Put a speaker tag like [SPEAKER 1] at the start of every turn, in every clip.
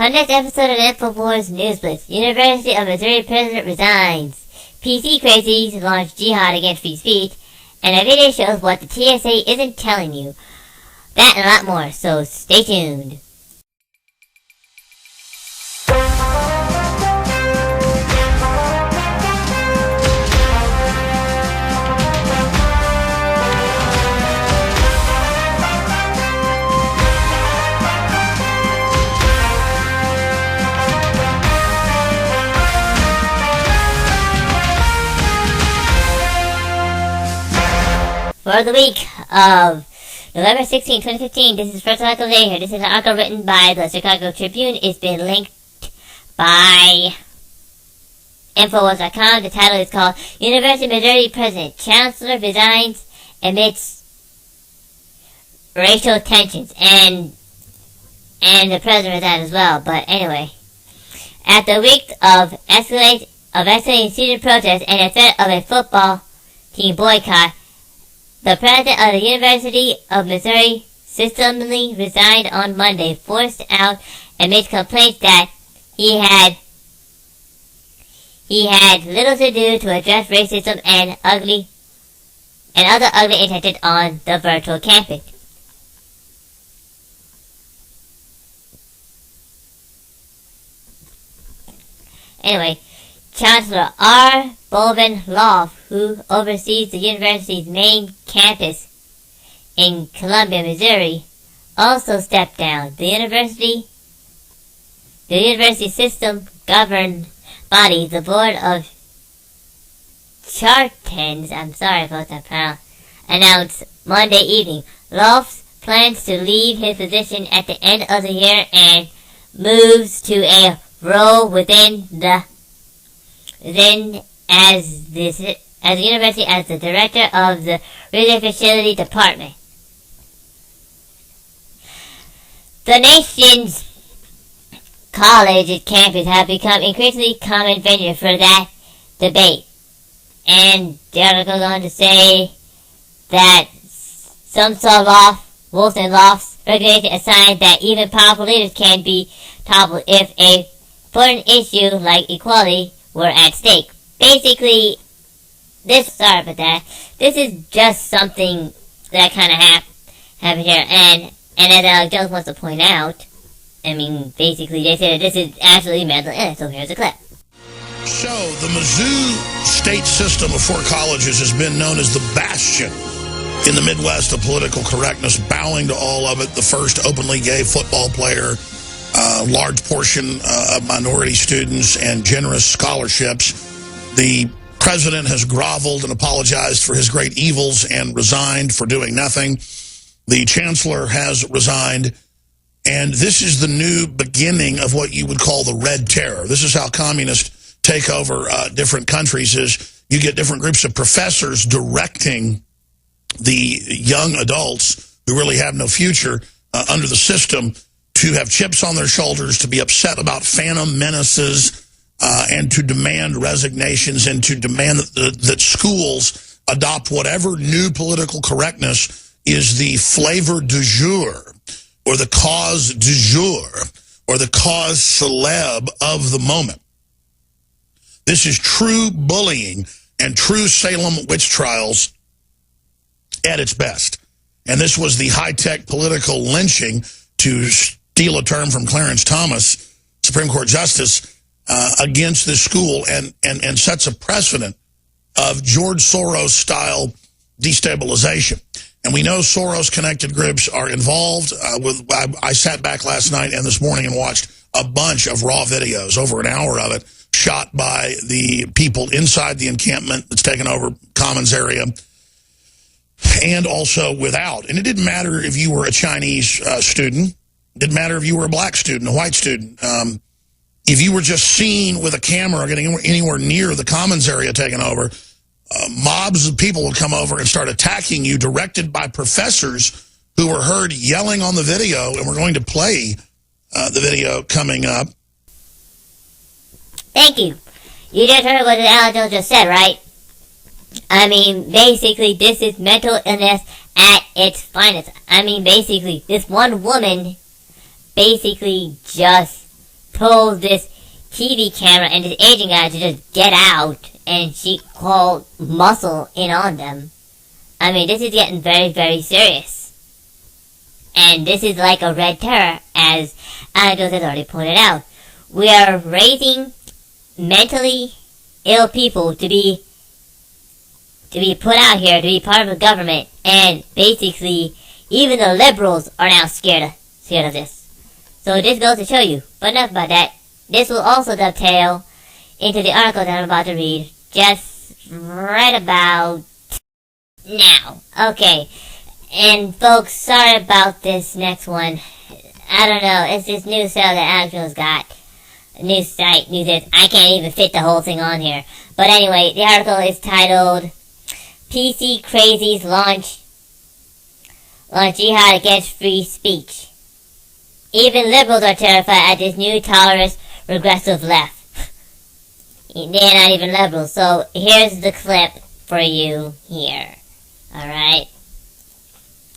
[SPEAKER 1] On next episode of Infowars News Blitz, University of Missouri President resigns. PC Crazies launch Jihad against free speech, and a video shows what the TSA isn't telling you. That and a lot more, so stay tuned. For the week of November 16, 2015, this is first article day here. This is an article written by the Chicago Tribune. It's been linked by Infowars.com. The title is called University of Missouri President Chancellor Resigns Amidst Racial Tensions. And the president resigned as well. But anyway, after a week of escalating student protests and a threat of a football team boycott, the president of the University of Missouri systemically resigned on Monday, forced out amid complaints that he had little to do to address racism and other ugly intentions on the virtual campus. Anyway, Chancellor R. Bolvin Loft, who oversees the university's main campus in Columbia, Missouri, also stepped down. The university system governed body, the Board of Chartans, I'm sorry about that announced Monday evening. Loft plans to leave his position at the end of the year and moves to a role within the as the university as the director of the Research Facility Department. The nation's college campus have become increasingly common venue for that debate. And the article goes on to say that some saw Wilson Loft's recognition a sign that even powerful leaders can be toppled if a important issue like equality were at stake. Basically, this is just something that kind of happened here, and as Alex Jones wants to point out, I mean, basically they said this is absolutely mental illness, so here's a clip.
[SPEAKER 2] So, the Mizzou state system of four colleges has been known as the bastion in the Midwest of political correctness, bowing to all of it. The first openly gay football player, large portion of minority students, and generous scholarships. The president has groveled and apologized for his great evils and resigned for doing nothing. The chancellor has resigned. And this is the new beginning of what you would call the Red Terror. This is how communists take over different countries, is you get different groups of professors directing the young adults who really have no future under the system to have chips on their shoulders, to be upset about phantom menaces, and to demand resignations, and to demand that schools adopt whatever new political correctness is the flavor du jour, or the cause du jour, or the cause celeb of the moment. This is true bullying and true Salem witch trials at its best. And this was the high-tech political lynching, to steal a term from Clarence Thomas, Supreme Court Justice, against this school, and sets a precedent of George Soros-style destabilization. And we know Soros-connected groups are involved. I sat back last night and this morning and watched a bunch of raw videos, over an hour of it, shot by the people inside the encampment that's taken over Commons area, and also without. And it didn't matter if you were a Chinese student. It didn't matter if you were a black student, a white student. If you were just seen with a camera getting anywhere near the Commons area taken over, mobs of people would come over and start attacking you, directed by professors who were heard yelling on the video, and we're going to play the video coming up.
[SPEAKER 1] Thank you. You just heard what Alex Jones just said, right? I mean, basically, this is mental illness at its finest. I mean, basically, this one woman basically just told this TV camera and this agent guy to just get out, and she called muscle in on them. I mean, this is getting very, very serious. And this is like a red terror, as Anagos has already pointed out. We are raising mentally ill people to be put out here to be part of the government, and basically even the liberals are now scared of this. So this goes to show you. But enough about that. This will also dovetail into the article that I'm about to read just right about now. Okay. And folks, sorry about this next one. I don't know, it's this new cell that Alex got. New site, new this. I can't even fit the whole thing on here. But anyway, the article is titled PC Crazies launch Jihad against free speech. Even liberals are terrified at this new tolerant regressive left. They're not even liberals. So here's the clip for you here. Alright?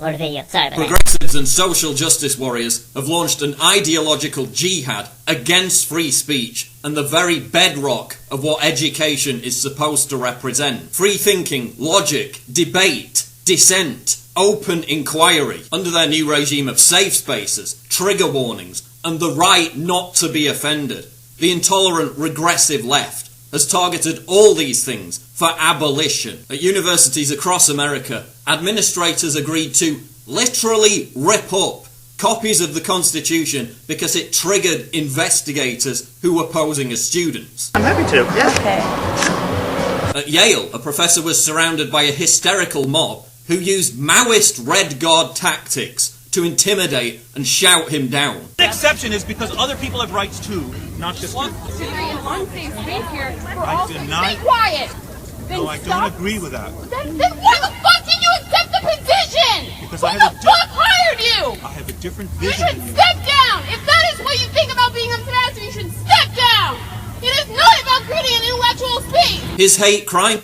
[SPEAKER 1] Or the video. Sorry about that.
[SPEAKER 3] Progressives and social justice warriors have launched an ideological jihad against free speech and the very bedrock of what education is supposed to represent. Free thinking, logic, debate, dissent, open inquiry, under their new regime of safe spaces, trigger warnings, and the right not to be offended. The intolerant regressive left has targeted all these things for abolition. At universities across America, administrators agreed to literally rip up copies of the Constitution because it triggered investigators who were posing as students.
[SPEAKER 4] I'm happy to, yeah.
[SPEAKER 3] Okay. At Yale, a professor was surrounded by a hysterical mob who used Maoist Red Guard tactics to intimidate and shout him down.
[SPEAKER 4] The exception is because other people have rights too, not just you.
[SPEAKER 5] Unsafe space here.
[SPEAKER 4] I deny.
[SPEAKER 5] Stay quiet.
[SPEAKER 4] No, I don't agree with that.
[SPEAKER 5] Then why the fuck did you accept the position?
[SPEAKER 4] Because
[SPEAKER 5] Who
[SPEAKER 4] I have
[SPEAKER 5] the fuck hired you?
[SPEAKER 4] I have a different
[SPEAKER 5] You
[SPEAKER 4] vision
[SPEAKER 5] should
[SPEAKER 4] than you.
[SPEAKER 5] step down. If that is what you think about being ambassador, you should step down. It is not about creating an intellectual space.
[SPEAKER 3] His hate crime?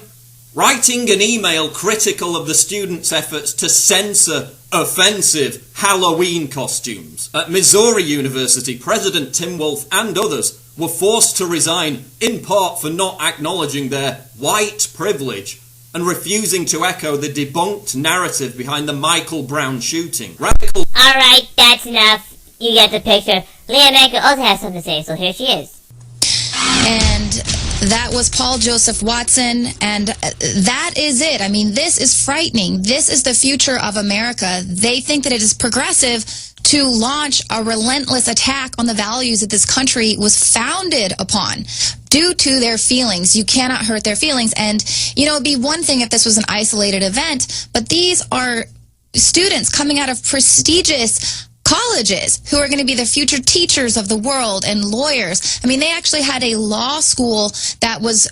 [SPEAKER 3] Writing an email critical of the students' efforts to censor offensive Halloween costumes. At Missouri University, President Tim Wolf and others were forced to resign, in part for not acknowledging their white privilege and refusing to echo the debunked narrative behind the Michael Brown shooting. Radical.
[SPEAKER 1] Alright, that's enough. You get the picture. Leah Manker also has something to say, so here she is.
[SPEAKER 6] And that was Paul Joseph Watson, and that is it. I mean, this is frightening. This is the future of America. They think that it is progressive to launch a relentless attack on the values that this country was founded upon due to their feelings. You cannot hurt their feelings. And, you know, it'd be one thing if this was an isolated event, but these are students coming out of prestigious colleges who are going to be the future teachers of the world and lawyers. I mean, they actually had a law school that was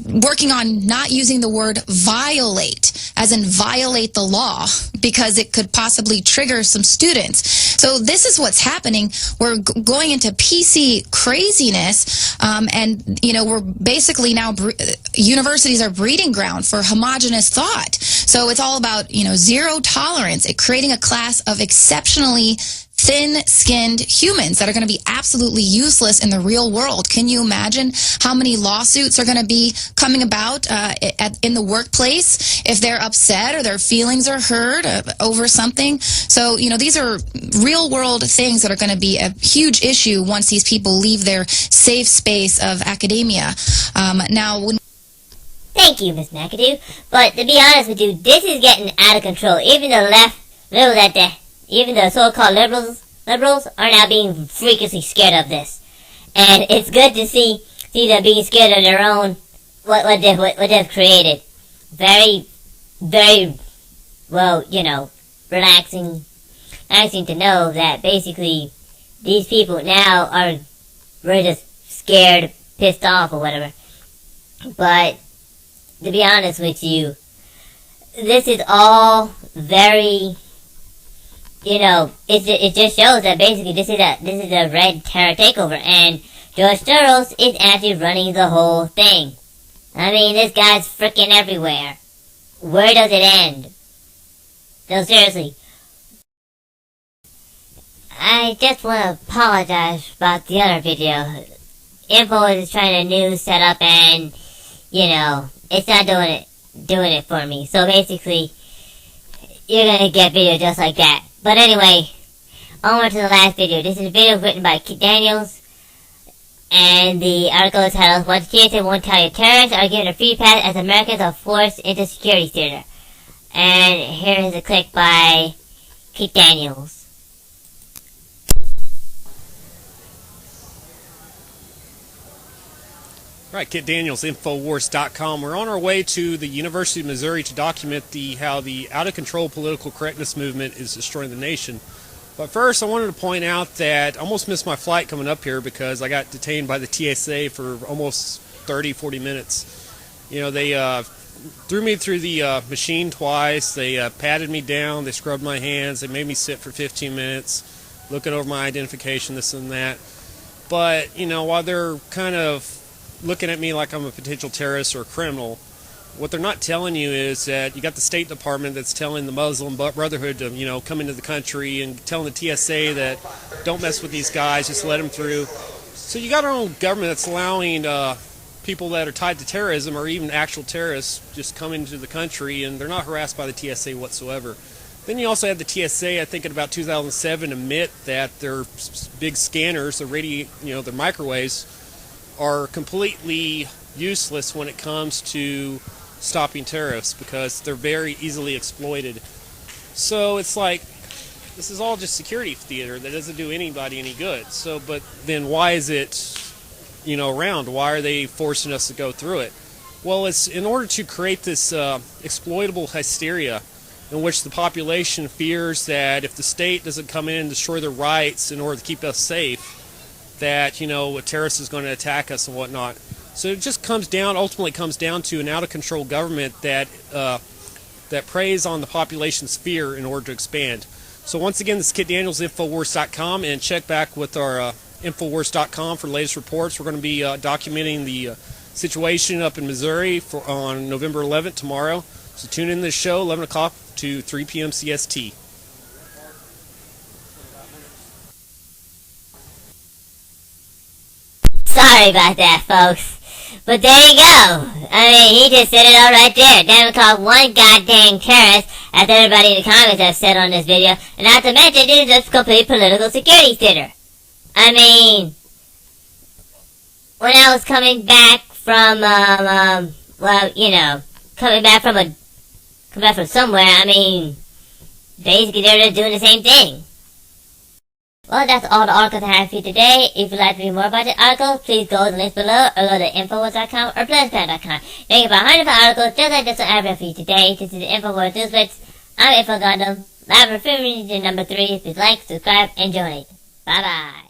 [SPEAKER 6] working on not using the word violate, as in violate the law, because it could possibly trigger some students. So this is what's happening. We're going into PC craziness, and, you know, we're basically now, universities are breeding ground for homogenous thought. So it's all about, you know, zero tolerance, creating a class of exceptionally thin-skinned humans that are going to be absolutely useless in the real world. Can you imagine how many lawsuits are going to be coming about in the workplace if they're upset or their feelings are hurt over something? So, you know, these are real-world things that are going to be a huge issue once these people leave their safe space of academia.
[SPEAKER 1] Thank you, Miss McAdoo. But to be honest with you, this is getting out of control. Even the left, even the so-called liberals are now being freakishly scared of this. And it's good to see them being scared of their own, what they've created. Very, very, well, you know, relaxing to know that basically these people now are really just scared, pissed off or whatever. But to be honest with you, this is all very, you know, it just shows that basically this is a red terror takeover, and George Soros is actually running the whole thing. I mean, this guy's freaking everywhere. Where does it end? No, seriously. I just want to apologize about the other video. Infowars is trying a new setup and, you know, it's not doing it for me. So basically, you're gonna get video just like that. But anyway, onward to the last video. This is a video written by Kit Daniels. And the article is titled, "What TSA won't tell you, terrorists are given a free pass as Americans are forced into security theater." And here is a clip by Kit Daniels.
[SPEAKER 7] Right, Kit Daniels, Infowars.com. We're on our way to the University of Missouri to document how the out-of-control political correctness movement is destroying the nation. But first, I wanted to point out that I almost missed my flight coming up here because I got detained by the TSA for almost 30, 40 minutes. You know, they threw me through the machine twice. They patted me down. They scrubbed my hands. They made me sit for 15 minutes, looking over my identification, this and that. But, you know, while they're kind of looking at me like I'm a potential terrorist or a criminal, what they're not telling you is that you got the State Department that's telling the Muslim Brotherhood to, you know, come into the country, and telling the TSA that don't mess with these guys, just let them through. So you got our own government that's allowing people that are tied to terrorism or even actual terrorists just come into the country, and they're not harassed by the TSA whatsoever. Then you also have the TSA, I think in about 2007, admit that their big scanners, their microwaves, are completely useless when it comes to stopping terrorists because they're very easily exploited. So it's like, this is all just security theater that doesn't do anybody any good. So, but then why is it, you know, around? Why are they forcing us to go through it? Well, it's in order to create this exploitable hysteria in which the population fears that if the state doesn't come in and destroy their rights in order to keep us safe, that, you know, a terrorist is going to attack us and whatnot. So it just ultimately comes down to an out-of-control government that preys on the population's fear in order to expand. So once again, this is Kit Daniels, Infowars.com, and check back with our Infowars.com for the latest reports. We're going to be documenting the situation up in Missouri on November 11th, tomorrow. So tune in to the show, 11 o'clock to 3 p.m. CST.
[SPEAKER 1] Sorry about that, folks. But there you go. I mean, he just said it all right there. Never called one goddamn terrorist, as everybody in the comments have said on this video. And not to mention, this is a complete political security theater. I mean, when I was coming back from, well, you know, coming back from somewhere, I mean, basically they're just doing the same thing. Well, that's all the articles I have for you today. If you'd like to read more about the article, please go to the links below or go to Infowars.com or BlitzPad.com. You can find hundreds of articles just like this one I have for you today. This is the Infowars News Blitz. I'm Info Gundam. Live for free number 3. Please like, subscribe, and donate. Bye-bye.